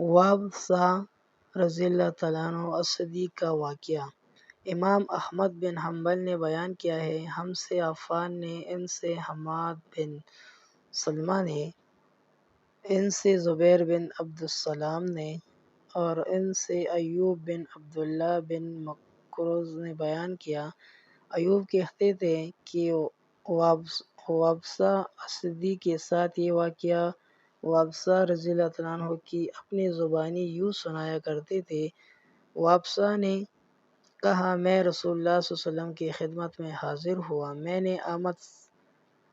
وابصہ رضی اللہ تعالیٰ عنہ الصدیق کا واقعہ۔ امام احمد بن حنبل نے بیان کیا ہے، ہم سے عفان نے، ان سے حماد بن سلمہ نے، ان سے زبیر بن عبدالسلام نے، اور ان سے ایوب بن عبداللہ بن مکرز نے بیان کیا۔ ایوب کہتے تھے کہ وابصہ اسدی کے ساتھ یہ واقعہ وابصہ رضی اللہ تعالیٰ عنہ کی اپنی زبانی یوں سنایا کرتے تھے۔ وابصہ نے کہا، میں رسول اللہ صلی اللہ علیہ وسلم کی خدمت میں حاضر ہوا۔ میں نے آمد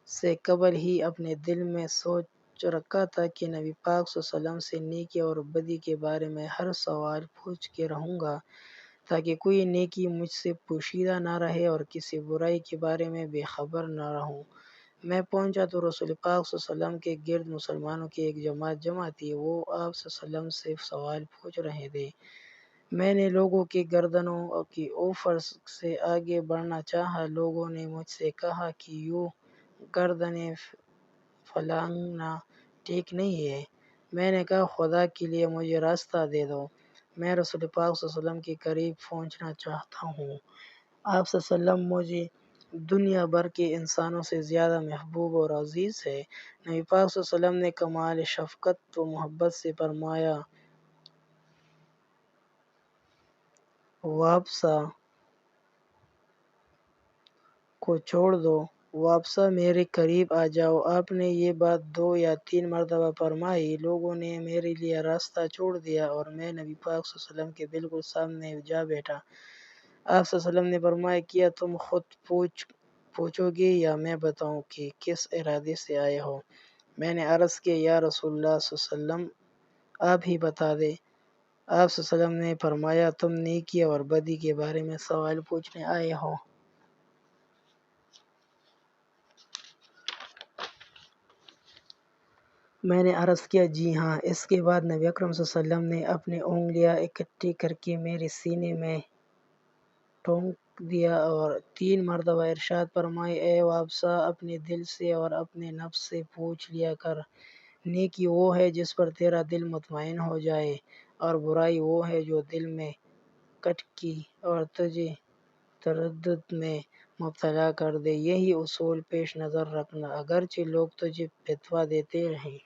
سے قبل ہی اپنے دل میں سوچ رکھا تھا کہ نبی پاک صلی اللہ علیہ وسلم سے نیکی اور بدی کے بارے میں ہر سوال پوچھ کے رہوں گا، تاکہ کوئی نیکی مجھ سے پوشیدہ نہ رہے اور کسی برائی کے بارے میں بے خبر نہ رہوں۔ میں پہنچا تو رسول پاک صلی اللہ علیہ وسلم کے گرد مسلمانوں کی ایک جماعت جمع تھی۔ وہ آپ صلی اللہ علیہ وسلم سے سوال پوچھ رہے تھے۔ میں نے لوگوں کی گردنوں کی اوپر سے آگے بڑھنا چاہا۔ لوگوں نے مجھ سے کہا کہ یوں گردنیں پھیلانا ٹھیک نہیں ہے۔ میں نے کہا، خدا کے لیے مجھے راستہ دے دو، میں رسول پاک صلی اللہ علیہ وسلم کے قریب پہنچنا چاہتا ہوں۔ آپ صلی اللہ علیہ وسلم مجھے دنیا بھر کے انسانوں سے زیادہ محبوب اور عزیز ہے۔ نبی پاک صلی اللہ علیہ وسلم نے کمال شفقت و محبت سے فرمایا، وابصہ کو چھوڑ دو، وابصہ میرے قریب آ جاؤ۔ آپ نے یہ بات 2 یا 3 مرتبہ فرمائی۔ لوگوں نے میرے لیے راستہ چھوڑ دیا اور میں نبی پاک صلی اللہ علیہ وسلم کے بالکل سامنے جا بیٹھا۔ آپ صلی اللہ علیہ وسلم نے فرمایا، کیا تم خود پوچھو گے یا میں بتاؤں کہ کس ارادے سے آئے ہو؟ میں نے عرض کیا، یا رسول اللہ صلی اللہ علیہ وسلم، آپ ہی بتا دیں۔ آپ صلی اللہ علیہ وسلم نے فرمایا، تم نیکی اور بدی کے بارے میں سوال پوچھنے آئے ہو۔ میں نے عرض کیا، جی ہاں۔ اس کے بعد نبی اکرم صلی اللہ علیہ وسلم نے اپنی انگلیاں اکٹھی کر کے میرے سینے میں ٹھونک دیا اور 3 مرتبہ ارشاد فرمایا، اے وابصہ، اپنے دل سے اور اپنے نفس سے پوچھ لیا کر، نیکی وہ ہے جس پر تیرا دل مطمئن ہو جائے، اور برائی وہ ہے جو دل میں کھٹکی اور تجھے تردد میں مبتلا کر دے۔ یہی اصول پیش نظر رکھنا، اگرچہ لوگ تجھے فتویٰ دیتے رہیں۔